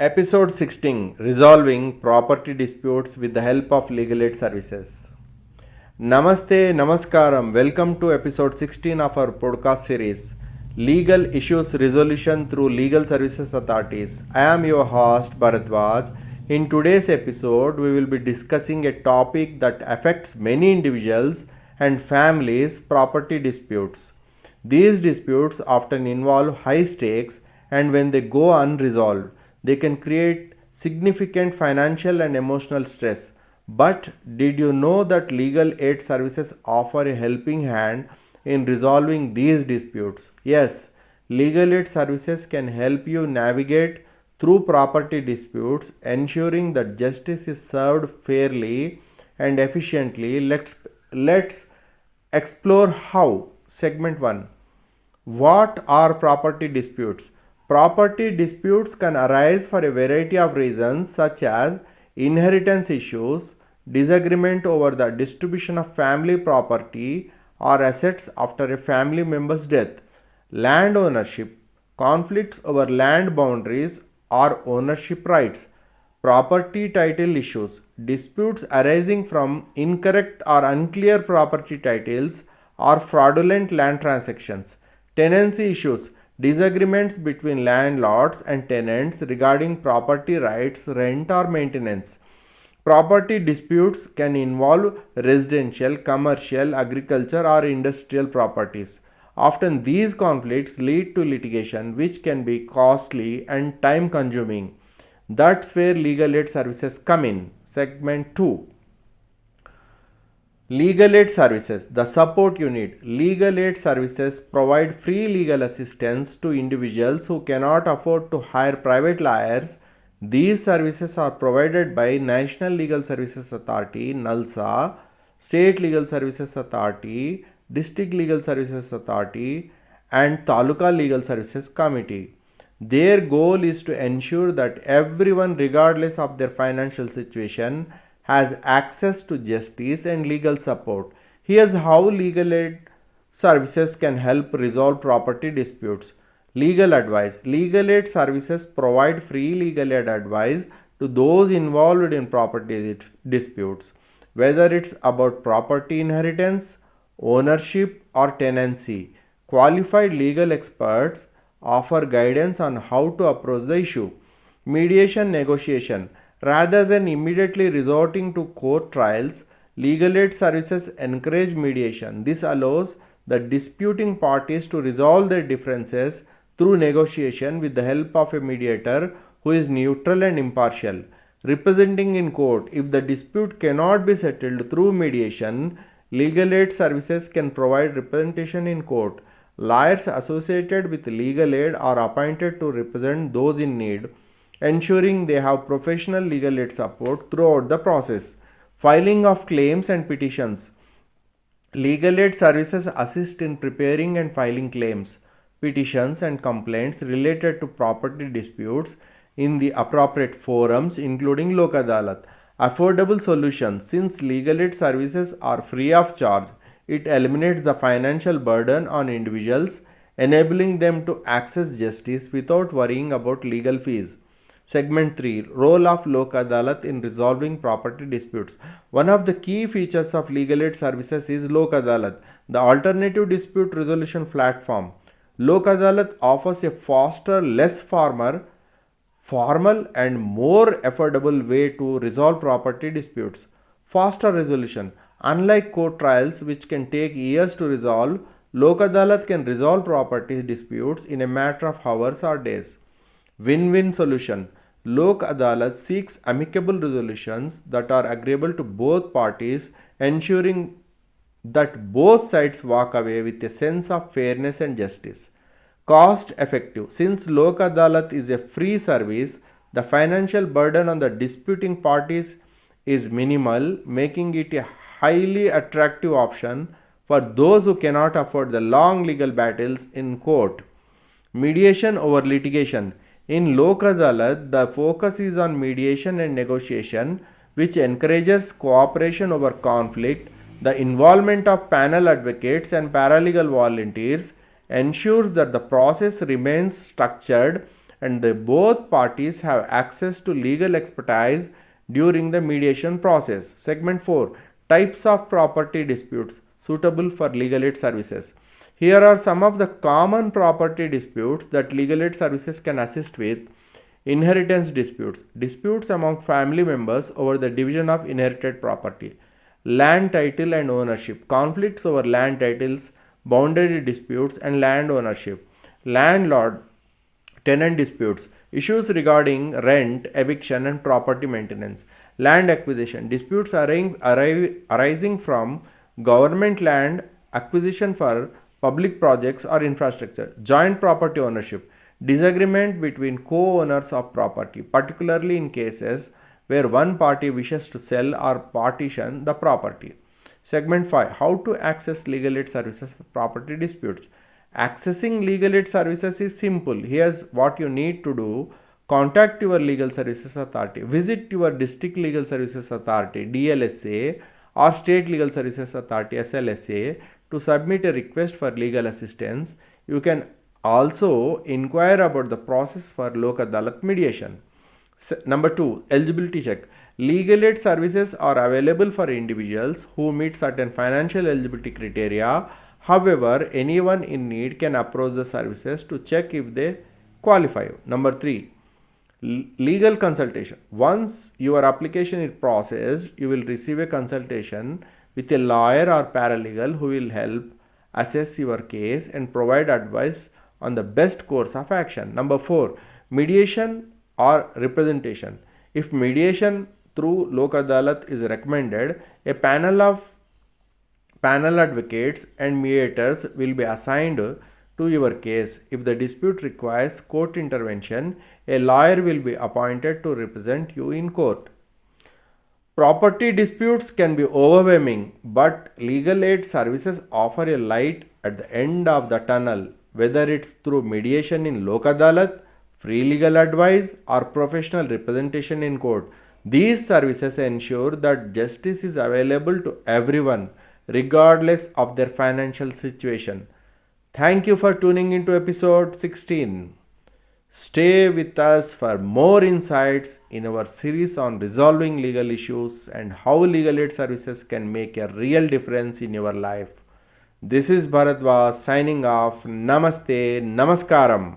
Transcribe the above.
Episode 16, Resolving Property Disputes with the Help of Legal Aid Services. Namaste, Namaskaram. Welcome to episode 16 of our podcast series, Legal Issues Resolution through Legal Services Authorities. I am your host, Bharadwaj. In today's episode, we will be discussing a topic that affects many individuals and families, property disputes. These disputes often involve high stakes, and when they go unresolved, they can create significant financial and emotional stress. But did you know that legal aid services offer a helping hand in resolving these disputes? Yes, legal aid services can help you navigate through property disputes, ensuring that justice is served fairly and efficiently. Let's explore how. Segment 1. What are property disputes? Property disputes can arise for a variety of reasons such as inheritance issues, disagreement over the distribution of family property or assets after a family member's death, land ownership, conflicts over land boundaries or ownership rights, property title issues, disputes arising from incorrect or unclear property titles or fraudulent land transactions, tenancy issues, disagreements between landlords and tenants regarding property rights, rent, or maintenance. Property disputes can involve residential, commercial, agriculture, or industrial properties. Often, these conflicts lead to litigation, which can be costly and time consuming. That's where legal aid services come in. Segment 2. Legal aid services, the support you need. Legal aid services provide free legal assistance to individuals who cannot afford to hire private lawyers. These services are provided by National Legal Services Authority, NALSA, State Legal Services Authority, District Legal Services Authority, and Taluka Legal Services Committee. Their goal is to ensure that everyone, regardless of their financial situation, has access to justice and legal support. Here's how legal aid services can help resolve property disputes. Legal advice. Legal aid services provide free legal aid advice to those involved in property disputes, whether it's about property inheritance, ownership, or tenancy. Qualified legal experts offer guidance on how to approach the issue. Mediation negotiation. Rather than immediately resorting to court trials, legal aid services encourage mediation. This allows the disputing parties to resolve their differences through negotiation with the help of a mediator who is neutral and impartial. Representing in court. If the dispute cannot be settled through mediation, legal aid services can provide representation in court. Lawyers associated with legal aid are appointed to represent those in need, ensuring they have professional legal aid support throughout the process. Filing of claims and petitions. Legal aid services assist in preparing and filing claims, petitions, and complaints related to property disputes in the appropriate forums, including Lok Adalat. Affordable solutions. Since legal aid services are free of charge, it eliminates the financial burden on individuals, enabling them to access justice without worrying about legal fees. Segment 3. Role of Lok Adalat in resolving property disputes. One of the key features of legal aid services is Lok Adalat, the alternative dispute resolution platform. Lok Adalat offers a faster, less formal, and more affordable way to resolve property disputes. Faster resolution. Unlike court trials, which can take years to resolve, Lok Adalat can resolve property disputes in a matter of hours or days. Win-win solution. Lok Adalat seeks amicable resolutions that are agreeable to both parties, ensuring that both sides walk away with a sense of fairness and justice. Cost effective. Since Lok Adalat is a free service, the financial burden on the disputing parties is minimal, making it a highly attractive option for those who cannot afford the long legal battles in court. Mediation over litigation. In Lok Adalat, the focus is on mediation and negotiation, which encourages cooperation over conflict. The involvement of panel advocates and paralegal volunteers ensures that the process remains structured and both parties have access to legal expertise during the mediation process. Segment 4. Types of property disputes suitable for legal aid services. Here are some of the common property disputes that legal aid services can assist with. Inheritance disputes, disputes among family members over the division of inherited property. Land title and ownership, conflicts over land titles, boundary disputes, and land ownership. Landlord-Tenant disputes, issues regarding rent, eviction, and property maintenance. Land acquisition, disputes arising from government land acquisition for public projects or infrastructure. Joint property ownership, disagreement between co-owners of property, particularly in cases where one party wishes to sell or partition the property. Segment 5. How to access legal aid services for property disputes. Accessing legal aid services is simple. Here's what you need to do. Contact your legal services authority. Visit your district legal services authority DLSA or state legal services authority SLSA to submit a request for legal assistance. You can also inquire about the process for Lok Adalat mediation. Number 2. Eligibility check. Legal aid services are available for individuals who meet certain financial eligibility criteria. However, anyone in need can approach the services to check if they qualify. Number 3. Legal consultation. Once your application is processed, you will receive a consultation with a lawyer or paralegal who will help assess your case and provide advice on the best course of action. Number 4. Mediation or representation. If mediation through Lok Adalat is recommended, a panel advocates and mediators will be assigned to your case. If the dispute requires court intervention, a lawyer will be appointed to represent you in court. Property disputes can be overwhelming, but legal aid services offer a light at the end of the tunnel, whether it's through mediation in Lok Adalat, free legal advice, or professional representation in court. These services ensure that justice is available to everyone, regardless of their financial situation. Thank you for tuning into episode 16. Stay with us for more insights in our series on resolving legal issues and how legal aid services can make a real difference in your life. This is Bharadwaj signing off. Namaste, Namaskaram.